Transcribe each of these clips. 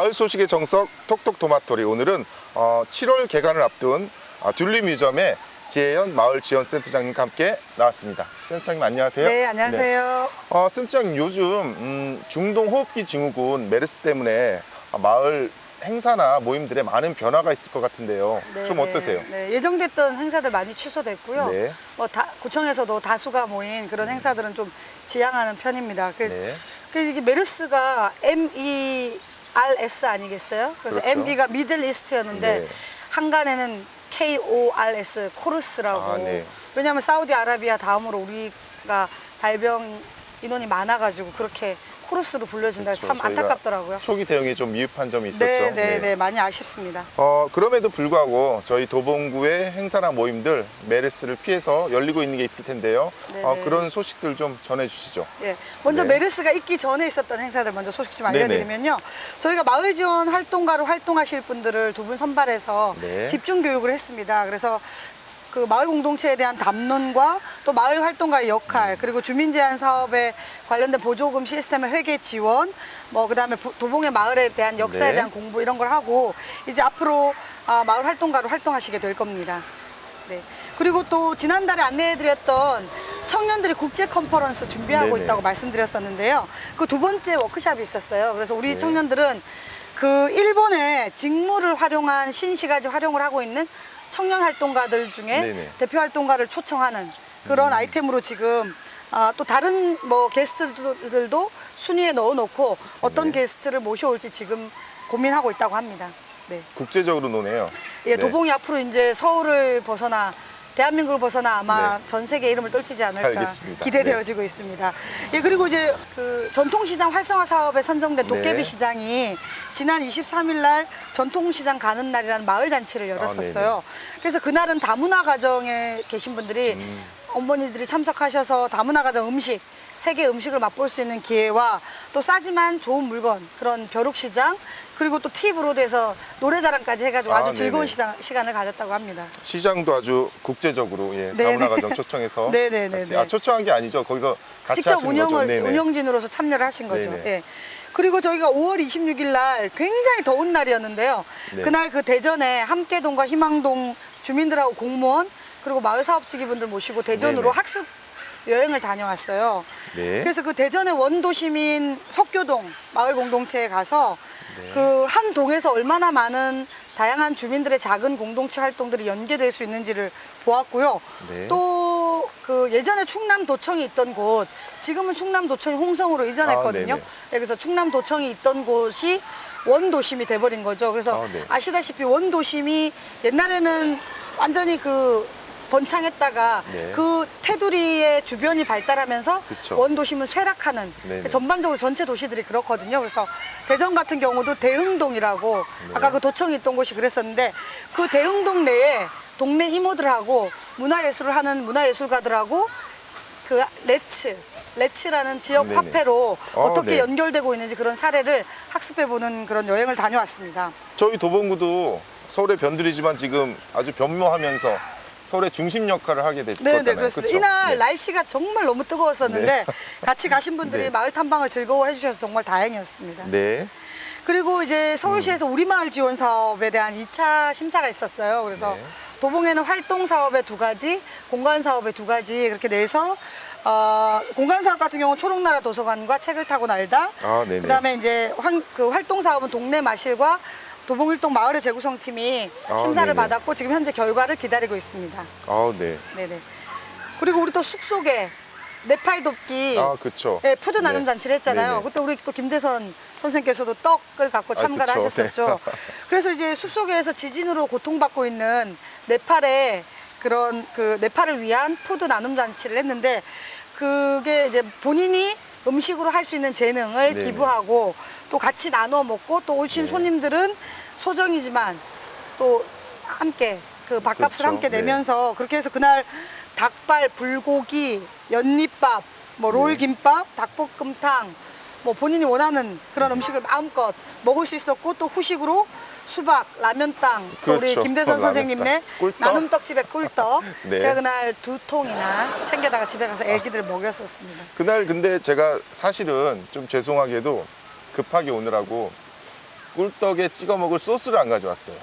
마을 소식의 정석 톡톡 토마토리. 오늘은 7월 개관을 앞둔 튤립 뮤지엄의 지혜연 마을 지원 센터장님과 함께 나왔습니다. 센터장님 안녕하세요. 네, 안녕하세요. 네. 센터장님 요즘 중동 호흡기 증후군 메르스 때문에 마을 행사나 모임들에 많은 변화가 있을 것 같은데요. 네, 좀 어떠세요? 네, 예정됐던 행사들 많이 취소됐고요. 네. 구청에서도 다수가 모인 그런 행사들은 좀 지양하는 편입니다. 그래서 네. 이게 메르스가 MERS 아니겠어요? 그래서 그렇죠. MB가 미들 이스트였는데 네. 한간에는 KORS 코르스라고. 네. 왜냐하면 사우디아라비아 다음으로 우리가 발병 인원이 많아가지고 그렇게 코르스로 불려진다. 그렇죠. 참 저희가 안타깝더라고요. 초기 대응이 좀 미흡한 점이 있었죠. 네, 많이 아쉽습니다. 그럼에도 불구하고 저희 도봉구의 행사나 모임들 메르스를 피해서 열리고 있는 게 있을 텐데요. 네네. 그런 소식들 좀 전해주시죠. 예, 먼저 네. 메르스가 있기 전에 있었던 행사들 먼저 소식 좀 알려드리면요. 저희가 마을 지원 활동가로 활동하실 분들을 두 분 선발해서 네. 집중 교육을 했습니다. 그래서 그 마을 공동체에 대한 담론과 또 마을 활동가의 역할, 그리고 주민 제한 사업에 관련된 보조금 시스템의 회계 지원, 그다음에 도봉의 마을에 대한 역사에 네. 대한 공부 이런 걸 하고 이제 앞으로 마을 활동가로 활동하시게 될 겁니다. 네. 그리고 또 지난달에 안내해드렸던 청년들이 국제 컨퍼런스 준비하고 네네. 있다고 말씀드렸었는데요. 그 두 번째 워크숍이 있었어요. 그래서 우리 네. 청년들은 그 일본의 직무를 활용한 신시가지 활용을 하고 있는 청년 활동가들 중에 네네. 대표 활동가를 초청하는 그런 아이템으로 지금 또 다른 게스트들도 순위에 넣어놓고 어떤 네. 게스트를 모셔올지 지금 고민하고 있다고 합니다. 네. 국제적으로 노네요. 예, 네. 도봉이 앞으로 이제 서울을 벗어나 대한민국을 벗어나 아마 네. 전 세계 이름을 떨치지 않을까 알겠습니다. 기대되어지고 있습니다. 예, 그리고 이제 그 전통시장 활성화 사업에 선정된 도깨비 네. 시장이 지난 23일 날 전통시장 가는 날이라는 마을 잔치를 열었었어요. 그래서 그날은 다문화 가정에 계신 분들이 어머니들이 참석하셔서 다문화 가정 음식, 세계 음식을 맛볼 수 있는 기회와 또 싸지만 좋은 물건, 그런 벼룩시장, 그리고 또 티브로드에서 노래자랑까지 해가지고 아주 즐거운 시간을 가졌다고 합니다. 시장도 아주 국제적으로 네네. 다문화 가정 초청해서 네네네. 같이, 초청한 게 아니죠. 거기서 같이 직접 하시는 거죠. 네네. 운영진으로서 참여를 하신 거죠. 네네. 예. 그리고 저희가 5월 26일 날 굉장히 더운 날이었는데요. 네. 그날 그 대전에 함께동과 희망동 주민들하고 공무원 그리고 마을 사업지기분들 모시고 대전으로 네네. 학습 여행을 다녀왔어요. 네. 그래서 그 대전의 원도시민 석교동 마을 공동체에 가서 네. 그 한 동에서 얼마나 많은 다양한 주민들의 작은 공동체 활동들이 연계될 수 있는지를 보았고요. 네. 또 그 예전에 충남도청이 있던 곳, 지금은 충남도청이 홍성으로 이전했거든요. 네네. 그래서 충남도청이 있던 곳이 원도심이 돼버린 거죠. 그래서 네. 아시다시피 원도심이 옛날에는 완전히 그 번창했다가 네. 그 테두리의 주변이 발달하면서 그쵸. 원도심은 쇠락하는 네네. 전반적으로 전체 도시들이 그렇거든요. 그래서 대전 같은 경우도 대흥동이라고 네. 아까 그 도청이 있던 곳이 그랬었는데 그 대흥동 내에 동네 이모들하고 문화예술을 하는 문화예술가들하고 그 레츠라는 지역 네네. 화폐로 어떻게 네. 연결되고 있는지 그런 사례를 학습해보는 그런 여행을 다녀왔습니다. 저희 도봉구도 서울의 변두리지만 지금 아주 변모하면서 서울의 중심 역할을 하게 되셨잖아요. 네, 그렇습니다. 그쵸? 이날 네. 날씨가 정말 너무 뜨거웠었는데 네. 같이 가신 분들이 네. 마을 탐방을 즐거워해 주셔서 정말 다행이었습니다. 네. 그리고 이제 서울시에서 우리마을 지원 사업에 대한 2차 심사가 있었어요. 그래서 네. 도봉에는 활동 사업에 2가지, 공간 사업에 2가지 그렇게 내서 공간 사업 같은 경우는 초록나라 도서관과 책을 타고 날다. 네네. 그다음에 이제 그 활동 사업은 동네 마실과 도봉일동 마을의 재구성팀이 심사를 네네. 받았고 지금 현재 결과를 기다리고 있습니다. 네. 네네. 그리고 우리 또 숲속에 네팔 돕기 그쵸. 네, 푸드 나눔 네. 잔치를 했잖아요. 네네. 그때 우리 또 김대선 선생님께서도 떡을 갖고 참가를 그쵸. 하셨었죠. 그래서 이제 숲속에서 지진으로 고통받고 있는 네팔에 그런 그 네팔을 위한 푸드 나눔 잔치를 했는데 그게 이제 본인이 음식으로 할 수 있는 재능을 네네. 기부하고 또 같이 나눠 먹고 또 오신 네. 손님들은 소정이지만 또 함께 그 밥값을 그렇죠. 함께 네. 내면서 그렇게 해서 그날 닭발, 불고기, 연잎밥, 롤김밥, 닭볶음탕, 본인이 원하는 그런 음식을 마음껏 먹을 수 있었고 또 후식으로 수박, 라면땅, 또 우리 그렇죠. 김대선 라면땅. 선생님네 꿀떡? 나눔떡집의 꿀떡. 네. 제가 그날 2통이나 챙겨다가 집에 가서 애기들 먹였었습니다. 그날 근데 제가 사실은 좀 죄송하게도 급하게 오느라고 꿀떡에 찍어 먹을 소스를 안 가져왔어요.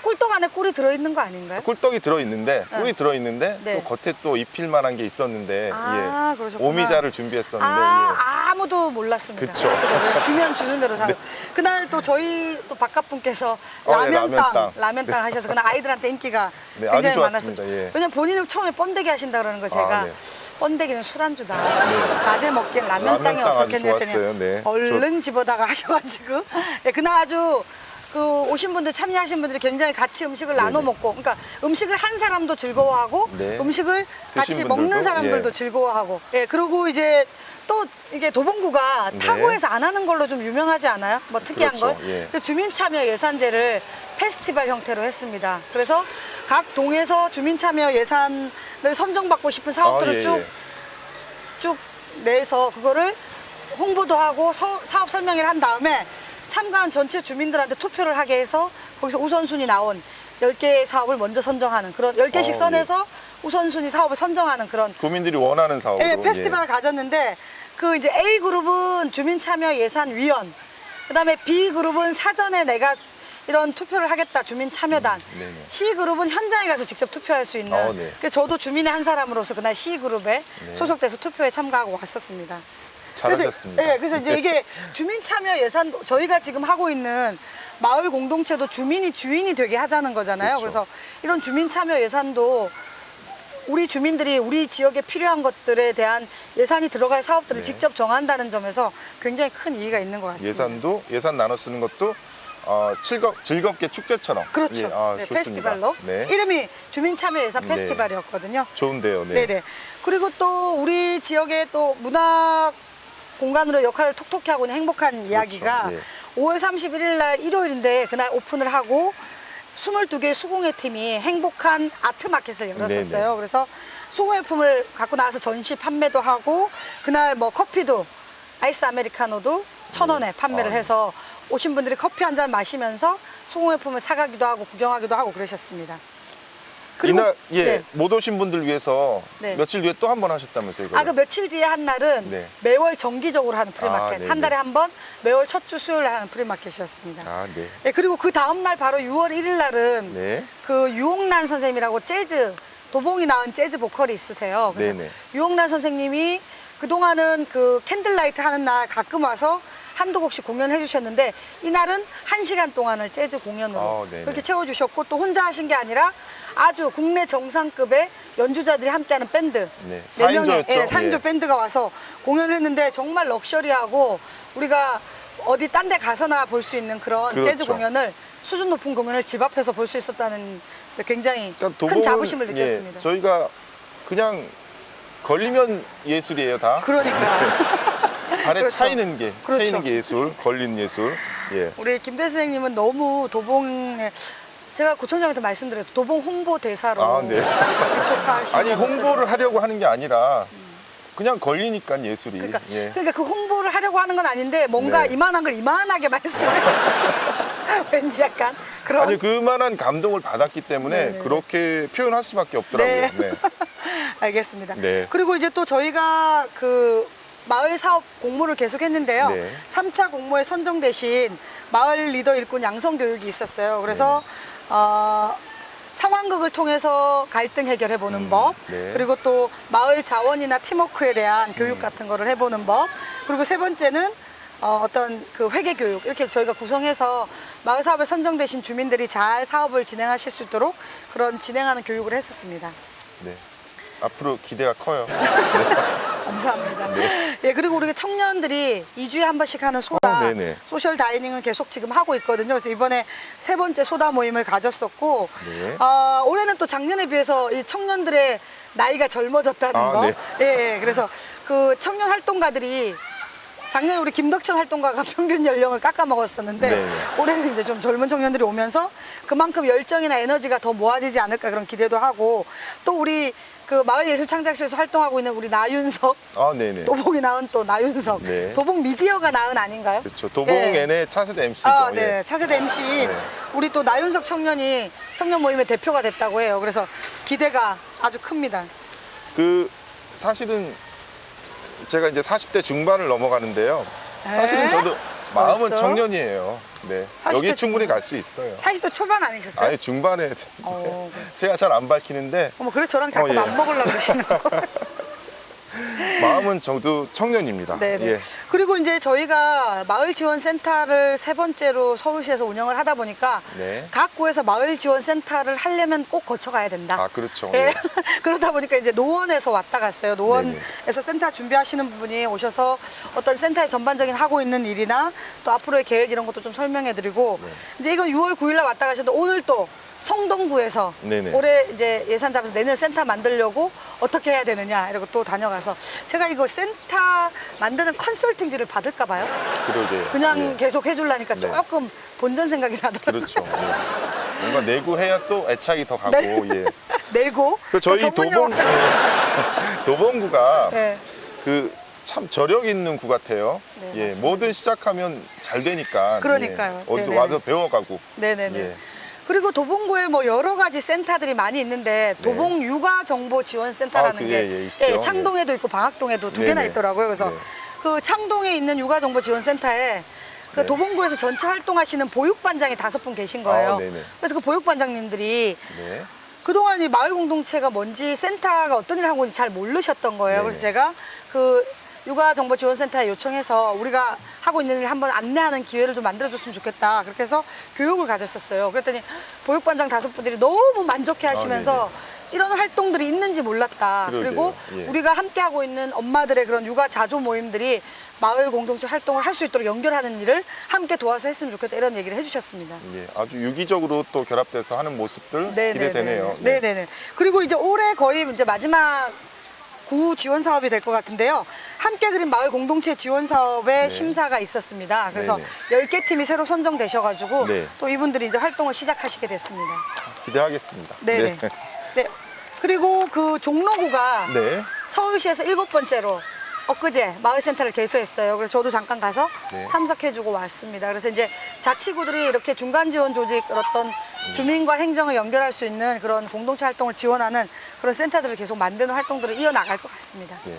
꿀떡 안에 꿀이 들어있는 거 아닌가요? 꿀떡이 들어있는데 꿀이 들어있는데 네. 또 겉에 또 입힐 만한 게 있었는데 아, 예. 그러셨구나. 오미자를 준비했었는데 아무도 몰랐습니다. 그쵸. 그냥 주면 주는 대로 사. 그날 또 저희 또 바깥분께서 예, 라면땅. 라면땅 하셔서 그날 아이들한테 인기가 네, 아주 굉장히 좋았습니다. 많았었죠. 예. 왜냐면 본인은 처음에 번데기 하신다 그러는 걸 제가 네. 번데기는 술안주다. 네. 낮에 먹기엔 라면땅이 라면땅 아주 어떻겠냐 했더니 좋았어요. 네. 얼른 집어다가 하셔가지고 예, 그날 아주 그 오신 분들 참여하신 분들이 굉장히 같이 음식을 나눠 먹고 그러니까 음식을 한 사람도 즐거워하고 네. 음식을 같이 드신 먹는 분들도, 사람들도 예. 즐거워하고 예 그리고 이제 또 이게 도봉구가 네. 타고에서 안 하는 걸로 좀 유명하지 않아요? 뭐 특이한 그렇죠. 걸 예. 그래서 주민참여 예산제를 페스티벌 형태로 했습니다. 그래서 각 동에서 주민참여 예산을 선정받고 싶은 사업들을 예, 쭉 예. 쭉 내서 그거를 홍보도 하고 사업 설명회를 한 다음에 참가한 전체 주민들한테 투표를 하게 해서 거기서 우선순위 나온 10개의 사업을 먼저 선정하는 그런 10개씩 써내서 우선순위 사업을 선정하는 그런 국민들이 원하는 사업으로 예, 페스티벌을 가졌는데 그 이제 A그룹은 주민참여예산위원 그다음에 B그룹은 사전에 내가 이런 투표를 하겠다 주민참여단 네네. C그룹은 현장에 가서 직접 투표할 수 있는 네. 그래서 저도 주민의 한 사람으로서 그날 C그룹에 소속돼서 투표에 참가하고 왔었습니다. 잘하셨습니다. 그래서 이제 이게 주민 참여 예산도 저희가 지금 하고 있는 마을 공동체도 주민이 주인이 되게 하자는 거잖아요. 그렇죠. 그래서 이런 주민 참여 예산도 우리 주민들이 우리 지역에 필요한 것들에 대한 예산이 들어갈 사업들을 네. 직접 정한다는 점에서 굉장히 큰 이의가 있는 것 같습니다. 예산 나눠 쓰는 것도 즐겁게 축제처럼 그렇죠. 예, 네, 좋습니다. 페스티벌로 네. 이름이 주민 참여 예산 네. 페스티벌이었거든요. 좋은데요. 네. 네네. 그리고 또 우리 지역의 또 문화 공간으로 역할을 톡톡히 하고 있는 행복한 이야기가 예. 5월 31일 날 일요일인데 그날 오픈을 하고 22개의 수공예 팀이 행복한 아트 마켓을 열었었어요. 네네. 그래서 수공예품을 갖고 나와서 전시 판매도 하고 그날 뭐 커피도 아이스 아메리카노도 1,000원에 판매를 해서 오신 분들이 커피 한 잔 마시면서 수공예품을 사가기도 하고 구경하기도 하고 그러셨습니다. 이날 네. 못 오신 분들 위해서 네. 며칠 뒤에 또 한 번 하셨다면서요? 이거를? 그 며칠 뒤에 한 날은 네. 매월 정기적으로 하는 프리마켓. 네네. 한 달에 한 번 매월 첫 주 수요일에 하는 프리마켓이었습니다. 네. 네, 그리고 그 다음 날 바로 6월 1일 날은 네. 그 유홍란 선생님이라고 재즈 도봉이 낳은 재즈 보컬이 있으세요. 그래서 네네. 유홍란 선생님이 그동안은 그 캔들라이트 하는 날 가끔 와서 한두 곡씩 공연해 주셨는데 이날은 1시간 동안을 재즈 공연으로 네네. 그렇게 채워주셨고 또 혼자 하신 게 아니라 아주 국내 정상급의 연주자들이 함께하는 밴드 네, 네 명의 4인조였죠? 4인조 예. 밴드가 와서 공연을 했는데 정말 럭셔리하고 우리가 어디 딴 데 가서나 볼 수 있는 그런 그렇죠. 재즈 공연을 수준 높은 공연을 집 앞에서 볼 수 있었다는 굉장히 그러니까 큰 도봉은, 자부심을 느꼈습니다. 저희가 그냥 걸리면 예술이에요, 다. 그러니까 발에 그렇죠. 차이는 게 그렇죠. 예술, 걸리는 예술. 예. 우리 김대 선생님은 너무 도봉에 제가 구청장한테 말씀드려도 도봉 홍보 대사로 네. 위촉하시는 아니 홍보를 하려고 하는 게 아니라 그냥 걸리니까 예술이. 그러니까, 예. 그러니까 그 홍보를 하려고 하는 건 아닌데 뭔가 네. 이만한 걸 이만하게 말씀하시죠. 왠지 약간 그런 아니 그만한 감동을 받았기 때문에 네네네. 그렇게 표현할 수밖에 없더라고요. 네. 네. 알겠습니다. 네. 그리고 이제 또 저희가 그 마을 사업 공모를 계속했는데요. 네. 3차 공모에 선정되신 마을 리더 일꾼 양성 교육이 있었어요. 그래서 상황극을 통해서 갈등 해결해 보는 법, 네. 그리고 또 마을 자원이나 팀워크에 대한 교육 같은 거를 해보는 법, 그리고 세 번째는 어떤 그 회계 교육 이렇게 저희가 구성해서 마을 사업에 선정되신 주민들이 잘 사업을 진행하실 수 있도록 그런 진행하는 교육을 했었습니다. 네. 앞으로 기대가 커요. 감사합니다. 예, 그리고 우리 청년들이 2주에 한 번씩 하는 소다, 네네. 소셜 다이닝은 계속 지금 하고 있거든요. 그래서 이번에 3번째 소다 모임을 가졌었고, 네. 올해는 또 작년에 비해서 이 청년들의 나이가 젊어졌다는 거. 네. 예, 그래서 그 청년 활동가들이 작년에 우리 김덕천 활동가가 평균 연령을 깎아 먹었었는데 네. 올해는 이제 좀 젊은 청년들이 오면서 그만큼 열정이나 에너지가 더 모아지지 않을까 그런 기대도 하고 또 우리 그 마을예술창작실에서 활동하고 있는 우리 나윤석 네네. 도봉이 낳은 또 나윤석 네. 도봉 미디어가 낳은 아닌가요? 그렇죠. 도봉 예. N의 차세대 MC죠. 네. 차세대 MC 네. 우리 또 나윤석 청년이 청년 모임의 대표가 됐다고 해요. 그래서 기대가 아주 큽니다. 그 사실은 제가 이제 40대 중반을 넘어가는데요. 사실은 에? 저도 마음은 벌써? 청년이에요. 네. 40대 여기 충분히 갈 수 있어요. 40대 초반 아니셨어요? 아니 중반에 어. 제가 잘 안 밝히는데 어머, 그래 저랑 자꾸 예. 맞먹으려고 그러시는 거. 마음은 저도 청년입니다. 네네. 예. 그리고 이제 저희가 마을 지원 센터를 세 번째로 서울시에서 운영을 하다 보니까 네. 각 구에서 마을 지원 센터를 하려면 꼭 거쳐가야 된다. 아 그렇죠. 예. 예. 그러다 보니까 이제 노원에서 왔다 갔어요. 노원에서 네네. 센터 준비하시는 분이 오셔서 어떤 센터의 전반적인 하고 있는 일이나 또 앞으로의 계획 이런 것도 좀 설명해드리고 네. 이제 이건 6월 9일날 왔다 가셨는데 오늘 또 성동구에서 네네. 올해 이제 예산 잡아서 내년 센터 만들려고 어떻게 해야 되느냐 이러고 또 다녀가서 제가 이거 센터 만드는 컨설팅비를 받을까 봐요. 그러게요. 그냥 예. 계속 해주려니까 네. 조금 본전 생각이 나더라고요. 그렇죠. 예. 뭔가 내고 해야 또 애착이 더 가고 네. 예. 내고 그 저희 또 전문 용어. 도봉구가 네. 그 참 저력 있는 구 같아요. 네, 예, 맞습니다. 뭐든 시작하면 잘 되니까. 그러니까요. 예, 어디서 네네네. 와서 배워가고. 네네네. 예. 그리고 도봉구에 뭐 여러 가지 센터들이 많이 있는데 도봉 육아 정보 지원 센터라는 아, 그, 게 예, 있죠. 창동에도 있고 방학동에도 두 개나 네네. 있더라고요. 그래서 네. 그 창동에 있는 육아 정보 지원 센터에 그 네. 도봉구에서 전체 활동하시는 보육반장이 5분 계신 거예요. 아, 네네. 그래서 그 보육반장님들이 네. 그동안 이 마을 공동체가 뭔지 센터가 어떤 일을 하고 있는지 잘 모르셨던 거예요. 네네. 그래서 제가 그 육아정보지원센터에 요청해서 우리가 하고 있는 일 한번 안내하는 기회를 좀 만들어줬으면 좋겠다. 그렇게 해서 교육을 가졌었어요. 그랬더니 보육반장 5분들이 너무 만족해 하시면서 이런 활동들이 있는지 몰랐다. 그러게요. 그리고 예. 우리가 함께하고 있는 엄마들의 그런 육아 자조 모임들이 마을 공동체 활동을 할 수 있도록 연결하는 일을 함께 도와서 했으면 좋겠다. 이런 얘기를 해주셨습니다. 예, 아주 유기적으로 또 결합돼서 하는 모습들 기대되네요. 네. 네네네. 그리고 이제 올해 거의 이제 마지막 구 지원 사업이 될 것 같은데요. 함께 그린 마을 공동체 지원 사업의 네. 심사가 있었습니다. 그래서 네네. 10개 팀이 새로 선정되셔가지고 네. 또 이분들이 이제 활동을 시작하시게 됐습니다. 기대하겠습니다. 네네. 네. 그리고 그 종로구가 네. 서울시에서 7번째로 엊그제 마을센터를 개소했어요. 그래서 저도 잠깐 가서 네. 참석해주고 왔습니다. 그래서 이제 자치구들이 이렇게 중간 지원 조직 어떤 주민과 행정을 연결할 수 있는 그런 공동체 활동을 지원하는 그런 센터들을 계속 만드는 활동들을 이어나갈 것 같습니다. 네.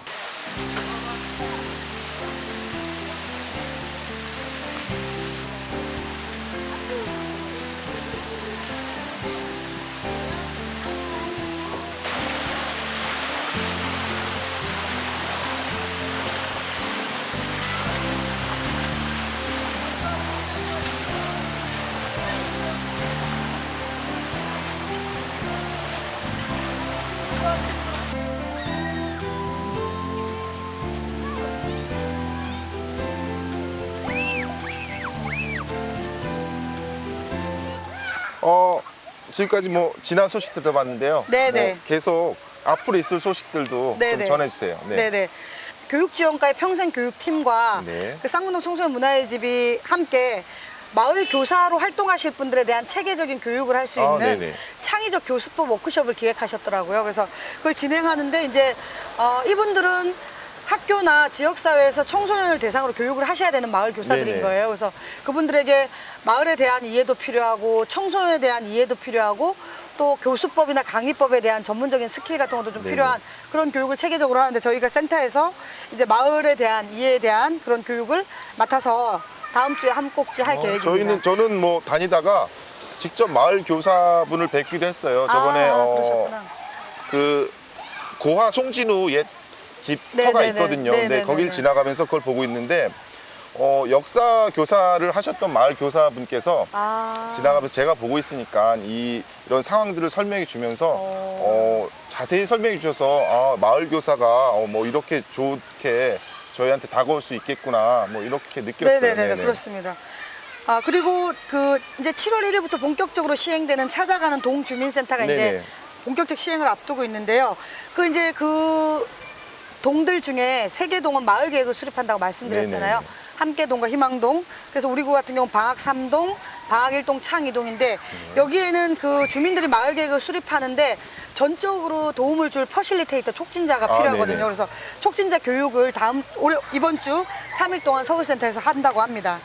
지금까지 뭐 지난 소식들 들어봤는데요. 네네. 뭐 계속 앞으로 있을 소식들도 네네. 좀 전해주세요. 네. 네네. 교육지원과의 평생교육팀과 네. 그 쌍문동 청소년 문화의 집이 함께 마을 교사로 활동하실 분들에 대한 체계적인 교육을 할 수 아, 있는 네네. 창의적 교수법 워크숍을 기획하셨더라고요. 그래서 그걸 진행하는데 이제 이분들은 학교나 지역사회에서 청소년을 대상으로 교육을 하셔야 되는 마을 교사들인 네네. 거예요. 그래서 그분들에게 마을에 대한 이해도 필요하고 청소년에 대한 이해도 필요하고 또 교수법이나 강의법에 대한 전문적인 스킬 같은 것도 좀 네네. 필요한 그런 교육을 체계적으로 하는데 저희가 센터에서 이제 마을에 대한 이해에 대한 그런 교육을 맡아서 다음 주에 한 꼭지 할 계획입니다. 저는 뭐 다니다가 직접 마을 교사분을 뵙기도 했어요. 저번에 그러셨구나. 그 고화 송진우 옛 집 네, 터가 네, 네. 있거든요. 네, 근데 네, 거길 네, 네. 지나가면서 그걸 보고 있는데 역사 교사를 하셨던 마을 교사분께서 지나가면서 제가 보고 있으니까 이런 상황들을 설명해 주면서 자세히 설명해 주셔서 마을 교사가 뭐 이렇게 좋게 저희한테 다가올 수 있겠구나 뭐 이렇게 느꼈어요. 네네네, 네네. 그렇습니다. 그리고 그 이제 7월 1일부터 본격적으로 시행되는 찾아가는 동주민센터가 이제 네네. 본격적 시행을 앞두고 있는데요. 그 이제 그 동들 중에 3개 동은 마을 계획을 수립한다고 말씀드렸잖아요. 네네. 함께동과 희망동. 그래서 우리 구 같은 경우는 방학 3동, 방학 1동, 창 2동인데 여기에는 그 주민들이 마을 계획을 수립하는데 전적으로 도움을 줄 퍼실리테이터 촉진자가 필요하거든요. 네네. 그래서 촉진자 교육을 이번 주 3일 동안 서울센터에서 한다고 합니다.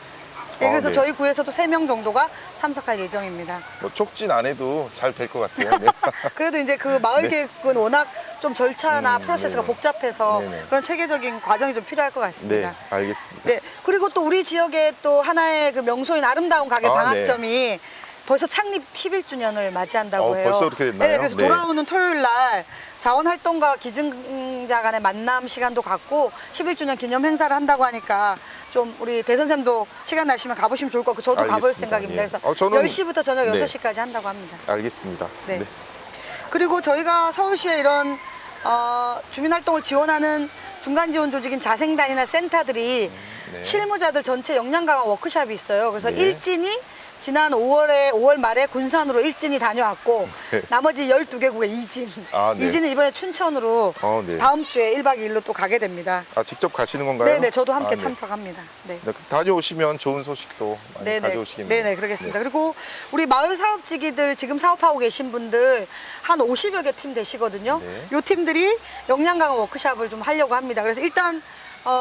예, 그래서 네. 저희 구에서도 3명 정도가 참석할 예정입니다. 뭐 촉진 안 해도 잘 될 것 같아요. 네. 그래도 이제 그 마을 네. 계획은 워낙 좀 절차나 프로세스가 네네. 복잡해서 네네. 그런 체계적인 과정이 좀 필요할 것 같습니다. 네, 알겠습니다. 네, 그리고 또 우리 지역에 또 하나의 그 명소인 아름다운 가게 아, 방학점이 벌써 창립 11주년을 맞이한다고 해요. 벌써 그렇게 됐나요? 네, 그래서 네. 돌아오는 토요일 날 자원활동가 기증자 간의 만남 시간도 갖고 11주년 기념 행사를 한다고 하니까 좀 우리 대선생님도 시간 나시면 가보시면 좋을 것 같고 저도 가볼 알겠습니다. 생각입니다. 예. 그래서 저는- 10시부터 저녁 네. 6시까지 한다고 합니다. 알겠습니다. 네. 그리고 저희가 서울시에 이런 주민활동을 지원하는 중간 지원 조직인 자생단이나 센터들이 네. 실무자들 전체 역량 강화 워크숍이 있어요. 그래서 네. 일진이 지난 5월 말에 군산으로 일진이 다녀왔고 네. 나머지 12개국의 이진. 아, 네. 이진은 이번에 춘천으로 네. 다음 주에 1박 2일로 또 가게 됩니다. 아, 직접 가시는 건가요? 네네, 저도 함께 아, 네. 참석합니다. 네. 네, 다녀오시면 좋은 소식도 많이 가져오시겠네요. 네네, 그러겠습니다. 그리고 우리 마을 사업지기들 지금 사업하고 계신 분들 한 50여 개 팀 되시거든요. 네. 요 팀들이 역량 강화 워크숍을 좀 하려고 합니다. 그래서 일단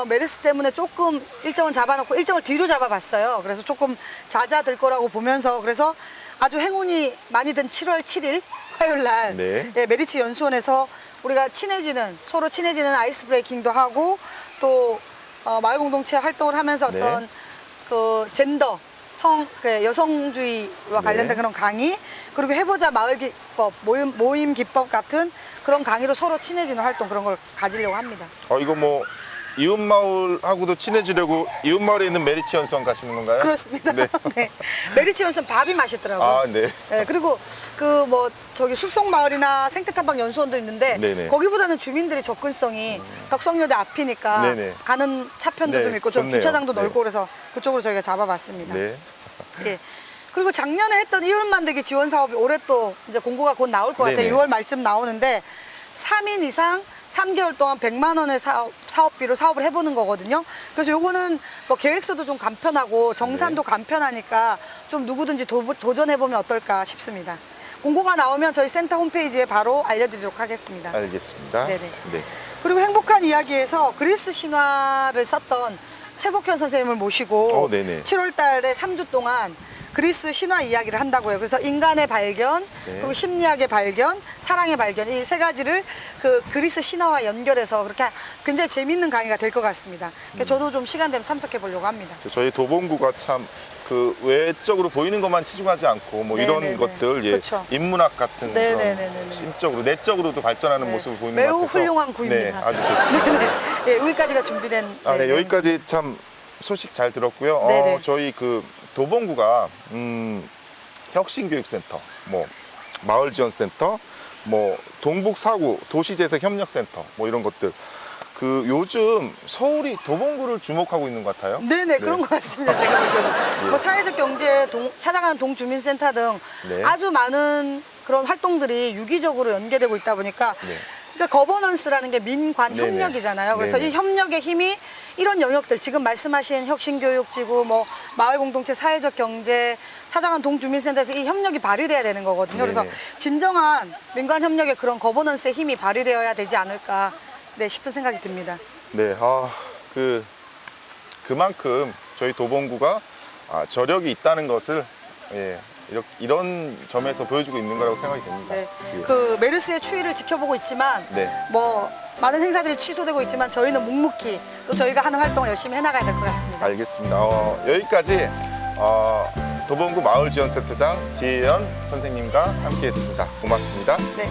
메르스 때문에 조금 일정을 잡아놓고 일정을 뒤로 잡아봤어요. 그래서 조금 잦아들 거라고 보면서 그래서 아주 행운이 많이 든 7월 7일 화요일 날 네. 예, 메리츠 연수원에서 우리가 서로 친해지는 아이스 브레이킹도 하고 또 마을 공동체 활동을 하면서 네. 어떤 그 젠더 그 여성주의와 관련된 네. 그런 강의 그리고 해보자 마을 기법 모임 기법 같은 그런 강의로 서로 친해지는 활동 그런 걸 가지려고 합니다. 이거 뭐 이웃마을하고도 친해지려고 이웃마을에 있는 메리츠 연수원 가시는 건가요? 그렇습니다. 네. 네. 메리츠 연수원 밥이 맛있더라고요. 아, 네. 네, 그리고 그 뭐 저기 숲속마을이나 생태탐방 연수원도 있는데 네네. 거기보다는 주민들이 접근성이 덕성여대 앞이니까 네네. 가는 차편도 네, 좀 있고 좀 좋네요. 주차장도 네. 넓고 그래서 그쪽으로 저희가 잡아봤습니다. 네. 예. 그리고 작년에 했던 이웃 만들기 지원 사업이 올해 또 이제 공고가 곧 나올 것 같아요. 네네. 6월 말쯤 나오는데 3인 이상 3개월 동안 100만 원의 사업비로 사업을 해보는 거거든요. 그래서 요거는 뭐 계획서도 좀 간편하고 정산도 네. 간편하니까 좀 누구든지 도전해보면 어떨까 싶습니다. 공고가 나오면 저희 센터 홈페이지에 바로 알려드리도록 하겠습니다. 알겠습니다. 네네. 네. 그리고 행복한 이야기에서 그리스 신화를 썼던 최복현 선생님을 모시고 네네. 7월 달에 3주 동안 그리스 신화 이야기를 한다고요. 그래서 인간의 발견, 네. 그리고 심리학의 발견, 사랑의 발견 이 세 가지를 그 그리스 신화와 연결해서 그렇게 굉장히 재밌는 강의가 될 것 같습니다. 그래서 저도 좀 시간 되면 참석해 보려고 합니다. 저희 도봉구가 참 그 외적으로 보이는 것만 치중하지 않고 뭐 이런 네네네. 것들 그렇죠. 인문학 같은 네네네네네. 그런 심적으로 내적으로도 발전하는 네. 모습을 보이는 매우 것 같아서 훌륭한 구입니다. 네, 아주 좋습니다. 네, 네, 여기까지가 준비된. 네, 여기까지 참 소식 잘 들었고요. 네네. 저희 그 도봉구가 혁신교육센터, 뭐 마을지원센터, 뭐 동북사구 도시재생협력센터, 뭐 이런 것들. 그 요즘 서울이 도봉구를 주목하고 있는 것 같아요. 네네, 그런 것 같습니다. 제가 보기에는. 예. 뭐 사회적 경제 찾아가는 동주민센터 등 네. 아주 많은 그런 활동들이 유기적으로 연계되고 있다 보니까 네. 그러니까 거버넌스라는 게 민관 네네. 협력이잖아요. 그래서 네네. 이 협력의 힘이 이런 영역들 지금 말씀하신 혁신교육지구, 뭐 마을 공동체, 사회적 경제, 찾아간 동주민센터에서 이 협력이 발휘돼야 되는 거거든요. 그래서 네네. 진정한 민관 협력의 그런 거버넌스의 힘이 발휘되어야 되지 않을까 싶은 생각이 듭니다. 네, 그만큼 저희 도봉구가 저력이 있다는 것을 이런 점에서 보여주고 있는 거라고 생각이 됩니다. 네, 예. 그 메르스의 추이를 지켜보고 있지만 네. 뭐 많은 행사들이 취소되고 있지만 저희는 묵묵히 또 저희가 하는 활동을 열심히 해나가야 될 것 같습니다. 알겠습니다. 여기까지 도봉구 마을지원센터장 지혜연 선생님과 함께했습니다. 고맙습니다. 네.